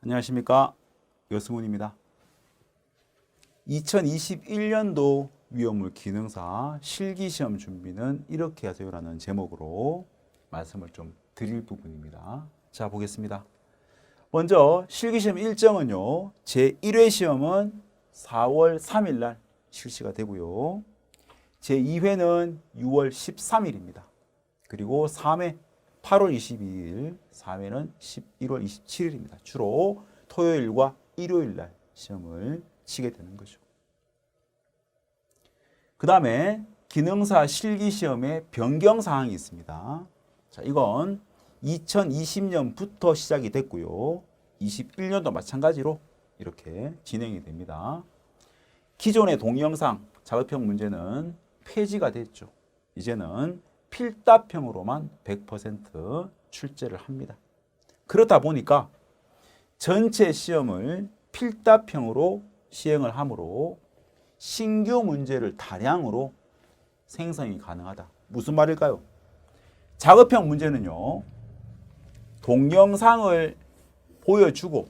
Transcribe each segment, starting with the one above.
안녕하십니까, 여승훈입니다. 2021년도 위험물 기능사 실기시험 준비는 이렇게 하세요라는 제목으로 말씀을 좀 드릴 부분입니다. 자, 보겠습니다. 먼저 실기시험 일정은요, 제1회 시험은 4월 3일 날 실시가 되고요, 제2회는 6월 13일입니다. 그리고 3회 8월 22일, 4회는 11월 27일입니다. 주로 토요일과 일요일 날 시험을 치게 되는 거죠. 그 다음에 기능사 실기시험의 변경 사항이 있습니다. 자, 이건 2020년부터 시작이 됐고요. 21년도 마찬가지로 이렇게 진행이 됩니다. 기존의 동영상 자극형 문제는 폐지가 됐죠. 이제는 필답형으로만 100% 출제를 합니다. 그렇다 보니까 전체 시험을 필답형으로 시행을 하므로 신규 문제를 다량으로 생성이 가능하다. 무슨 말일까요? 자극형 문제는요, 동영상을 보여주고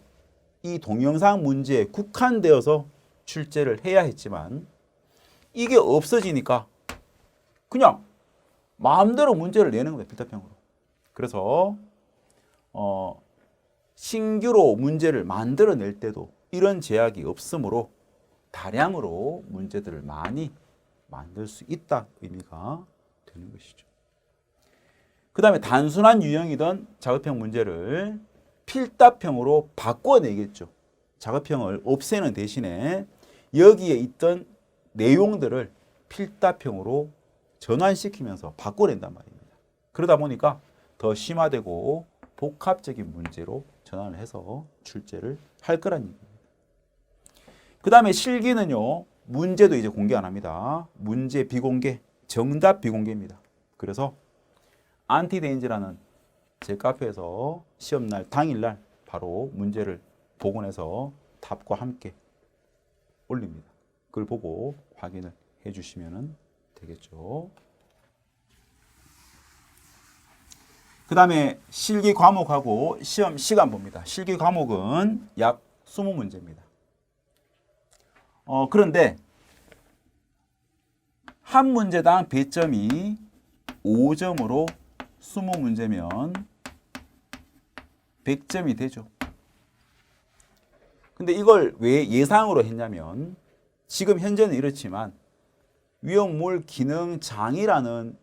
이 동영상 문제에 국한되어서 출제를 해야 했지만 이게 없어지니까 그냥 마음대로 문제를 내는 거예요, 필답형으로. 그래서 신규로 문제를 만들어낼 때도 이런 제약이 없으므로 다량으로 문제들을 많이 만들 수 있다 의미가 되는 것이죠. 그 다음에 단순한 유형이던 자극형 문제를 필답형으로 바꿔내겠죠. 자극형을 없애는 대신에 여기에 있던 내용들을 필답형으로 전환시키면서 바꿔낸단 말입니다. 그러다 보니까 더 심화되고 복합적인 문제로 전환을 해서 출제를 할 거란 얘기입니다. 그 다음에 실기는요, 문제도 이제 공개 안 합니다. 문제 비공개, 정답 비공개입니다. 그래서 안티데인지라는 제 카페에서 시험날 당일날 바로 문제를 복원해서 답과 함께 올립니다. 그걸 보고 확인을 해주시면 되겠죠. 그 다음에 실기 과목하고 시험 시간 봅니다. 실기 과목은 약 20문제입니다. 그런데 한 문제당 배점이 5점으로 20문제면 100점이 되죠. 근데 이걸 왜 예상으로 했냐면 지금 현재는 이렇지만 위험물 기능장이라는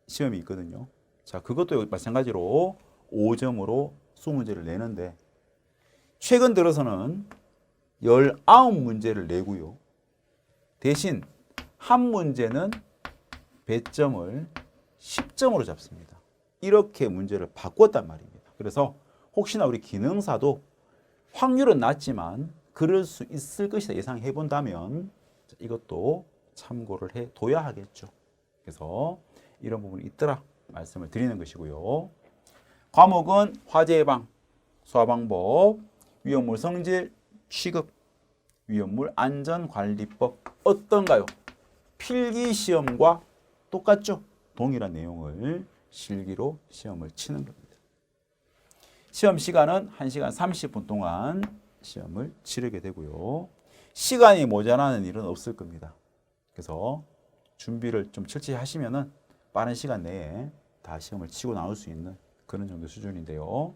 시험이 있거든요. 자, 그것도 마찬가지로 5점으로 20문제를 내는데 최근 들어서는 19문제를 내고요. 대신 한 문제는 배점을 10점으로 잡습니다. 이렇게 문제를 바꿨단 말입니다. 그래서 혹시나 우리 기능사도 확률은 낮지만 그럴 수 있을 것이다 예상해 본다면 이것도 참고를 해 둬야 하겠죠. 그래서 이런 부분이 있더라 말씀을 드리는 것이고요. 과목은 화재 예방, 소화 방법, 위험물 성질, 취급, 위험물 안전관리법 어떤가요? 필기시험과 똑같죠? 동일한 내용을 실기로 시험을 치는 겁니다. 시험 시간은 1시간 30분 동안 시험을 치르게 되고요. 시간이 모자라는 일은 없을 겁니다. 그래서 준비를 좀 철저히 하시면은 빠른 시간 내에 다 시험을 치고 나올 수 있는 그런 정도 수준인데요.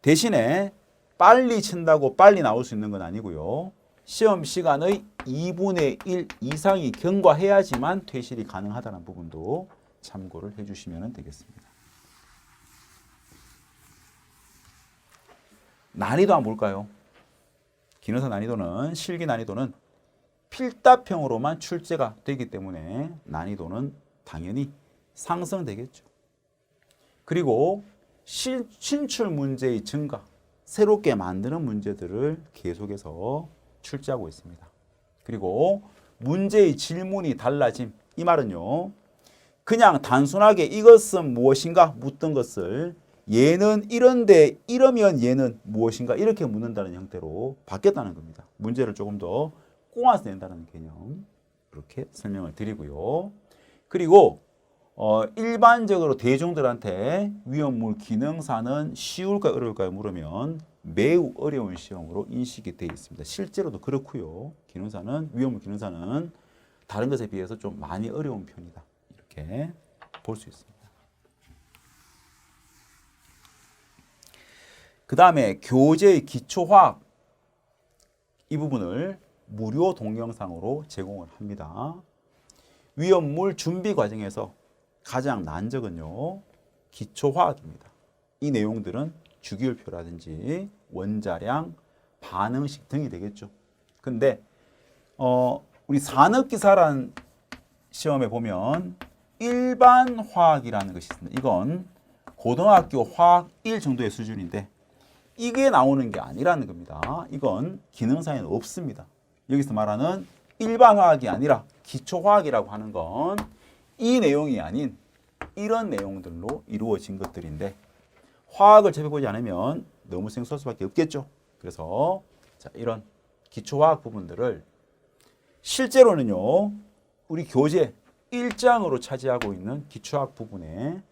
대신에 빨리 친다고 빨리 나올 수 있는 건 아니고요. 시험 시간의 2분의 1 이상이 경과해야지만 퇴실이 가능하다는 부분도 참고를 해주시면 되겠습니다. 난이도 한번 볼까요? 기능사 난이도는 실기 난이도는 필답형으로만 출제가 되기 때문에 난이도는 당연히 상승되겠죠. 그리고 신출 문제의 증가, 새롭게 만드는 문제들을 계속해서 출제하고 있습니다. 그리고 문제의 질문이 달라짐, 이 말은요, 그냥 단순하게 이것은 무엇인가 묻던 것을 얘는 이런데 이러면 얘는 무엇인가 이렇게 묻는다는 형태로 바뀌었다는 겁니다. 문제를 조금 더 꼬아서 낸다는 개념, 이렇게 설명을 드리고요. 그리고 일반적으로 대중들한테 위험물 기능사는 쉬울까요, 어려울까요? 물으면 매우 어려운 시험으로 인식이 되어 있습니다. 실제로도 그렇고요. 기능사는 위험물 기능사는 다른 것에 비해서 좀 많이 어려운 편이다. 이렇게 볼 수 있습니다. 그 다음에 교재의 기초화학 이 부분을 무료 동영상으로 제공을 합니다. 위험물 준비 과정에서 가장 난적은요, 기초화학입니다. 이 내용들은 주기율표라든지 원자량, 반응식 등이 되겠죠. 근데 우리 산업기사라는 시험에 보면 일반 화학이라는 것이 있습니다. 이건 고등학교 화학 1 정도의 수준인데 이게 나오는 게 아니라는 겁니다. 이건 기능사에는 없습니다. 여기서 말하는 일반 화학이 아니라 기초 화학이라고 하는 건 이 내용이 아닌 이런 내용들로 이루어진 것들인데 화학을 접해보지 않으면 너무 생소할 수밖에 없겠죠. 그래서 자, 이런 기초 화학 부분들을 실제로는요, 우리 교재 1장으로 차지하고 있는 기초화학 부분에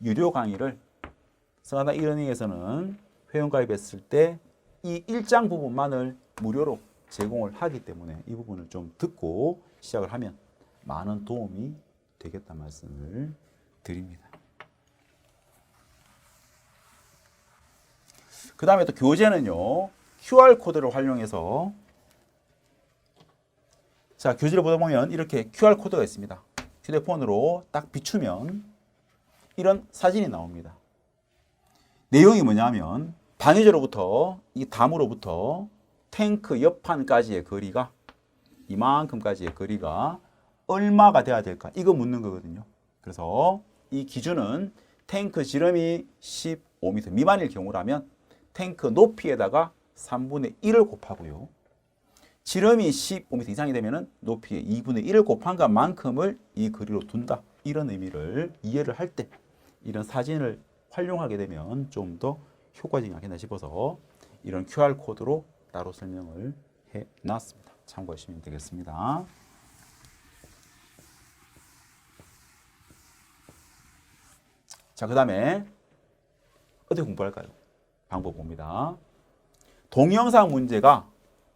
유료 강의를 성하다 이러닝에서는 회원가입했을 때 이 1장 부분만을 무료로 제공을 하기 때문에 이 부분을 좀 듣고 시작을 하면 많은 도움이 되겠다는 말씀을 드립니다. 그 다음에 또 교재는요, QR코드를 활용해서 자, 교재를 보다 보면 이렇게 QR코드가 있습니다. 휴대폰으로 딱 비추면 이런 사진이 나옵니다. 내용이 뭐냐면 방위제로부터 이 담으로부터 탱크 옆판까지의 거리가 이만큼까지의 거리가 얼마가 돼야 될까? 이거 묻는 거거든요. 그래서 이 기준은 탱크 지름이 15m 미만일 경우라면 탱크 높이에다가 3분의 1을 곱하고요. 지름이 15m 이상이 되면 높이의 2분의 1을 곱한 것만큼을 이 거리로 둔다. 이런 의미를 이해를 할 때 이런 사진을 활용하게 되면 좀 더 효과적이지 않겠나 싶어서 이런 QR코드로 따로 설명을 해놨습니다. 참고하시면 되겠습니다. 자, 그 다음에 어떻게 공부할까요? 방법 봅니다. 동영상 문제가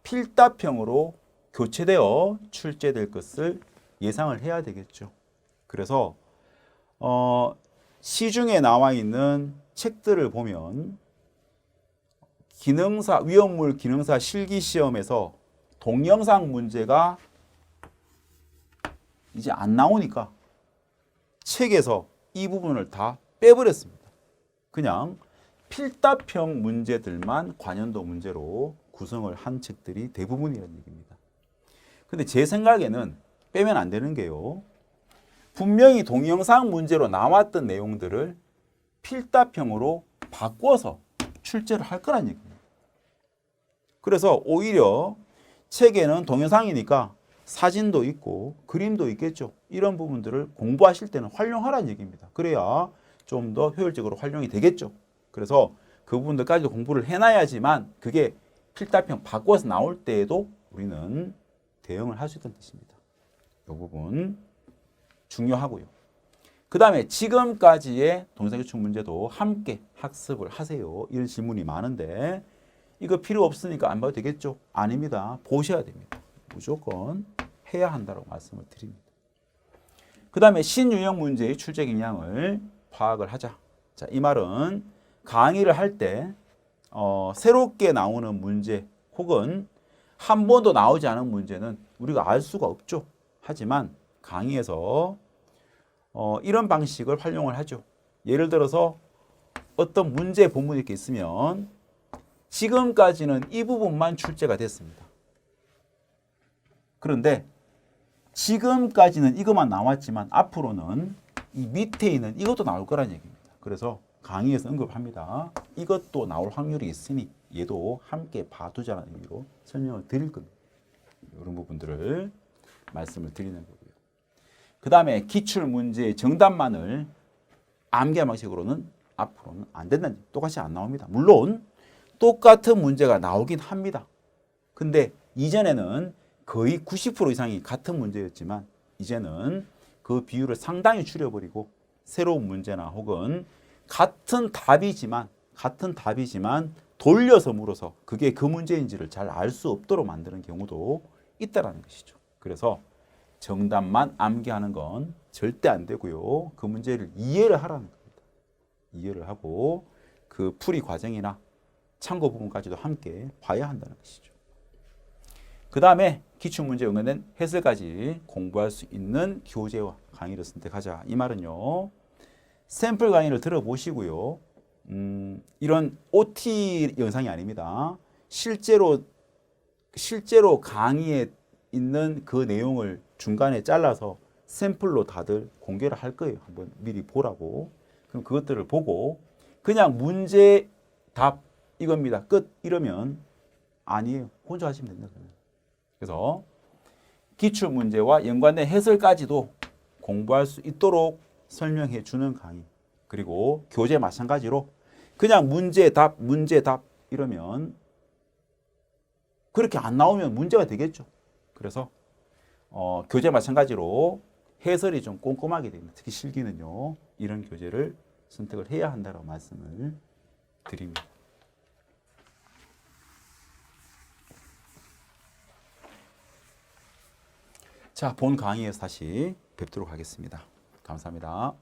필답형으로 교체되어 출제될 것을 예상을 해야 되겠죠. 그래서 시중에 나와 있는 책들을 보면 기능사, 위험물 기능사 실기시험에서 동영상 문제가 이제 안 나오니까 책에서 이 부분을 다 빼버렸습니다. 그냥 필답형 문제들만 관연도 문제로 구성을 한 책들이 대부분이라는 얘기입니다. 근데 제 생각에는 빼면 안 되는 게요, 분명히 동영상 문제로 나왔던 내용들을 필답형으로 바꿔서 출제를 할 거란 얘기입니다. 그래서 오히려 책에는 동영상이니까 사진도 있고 그림도 있겠죠. 이런 부분들을 공부하실 때는 활용하라는 얘기입니다. 그래야 좀 더 효율적으로 활용이 되겠죠. 그래서 그 부분들까지도 공부를 해놔야지만 그게 필답형 바꿔서 나올 때에도 우리는 대응을 할 수 있다는 뜻입니다. 이 부분 중요하고요. 그 다음에 지금까지의 동영상교칙 문제도 함께 학습을 하세요. 이런 질문이 많은데 이거 필요 없으니까 안 봐도 되겠죠? 아닙니다. 보셔야 됩니다. 무조건 해야 한다고 말씀을 드립니다. 그 다음에 신유형 문제의 출제 경향을 파악을 하자. 자, 이 말은 강의를 할 때 새롭게 나오는 문제 혹은 한 번도 나오지 않은 문제는 우리가 알 수가 없죠. 하지만 강의에서 이런 방식을 활용을 하죠. 예를 들어서 어떤 문제 본문이 이렇게 있으면 지금까지는 이 부분만 출제가 됐습니다. 그런데 지금까지는 이것만 나왔지만 앞으로는 이 밑에 있는 이것도 나올 거라는 얘기입니다. 그래서 강의에서 언급합니다. 이것도 나올 확률이 있으니 얘도 함께 봐두자는 의미로 설명을 드릴 겁니다. 이런 부분들을 말씀을 드리는 거고요. 그 다음에 기출문제의 정답만을 암기한 방식으로는 앞으로는 안 된다는 얘기. 똑같이 안 나옵니다. 물론 똑같은 문제가 나오긴 합니다. 근데 이전에는 거의 90% 이상이 같은 문제였지만 이제는 그 비율을 상당히 줄여버리고 새로운 문제나 혹은 같은 답이지만 돌려서 물어서 그게 그 문제인지를 잘 알 수 없도록 만드는 경우도 있다라는 것이죠. 그래서 정답만 암기하는 건 절대 안 되고요. 그 문제를 이해를 하라는 겁니다. 이해를 하고 그 풀이 과정이나 참고 부분까지도 함께 봐야 한다는 것이죠. 그 다음에 기출문제에 응용된 해설까지 공부할 수 있는 교재와 강의를 선택하자. 이 말은요. 샘플 강의를 들어보시고요. 이런 OT 영상이 아닙니다. 실제로 강의에 있는 그 내용을 중간에 잘라서 샘플로 다들 공개를 할 거예요. 한번 미리 보라고. 그럼 그것들을 보고 그냥 문제 답 이겁니다. 끝 이러면 아니에요. 혼자 하시면 됩니다. 그래서 기출문제와 연관된 해설까지도 공부할 수 있도록 설명해 주는 강의. 그리고 교재 마찬가지로 그냥 문제 답 이러면 그렇게 안 나오면 문제가 되겠죠. 그래서 교재 마찬가지로 해설이 좀 꼼꼼하게 됩니다. 특히 실기는요. 이런 교재를 선택을 해야 한다고 말씀을 드립니다. 자, 본 강의에서 다시 뵙도록 하겠습니다. 감사합니다.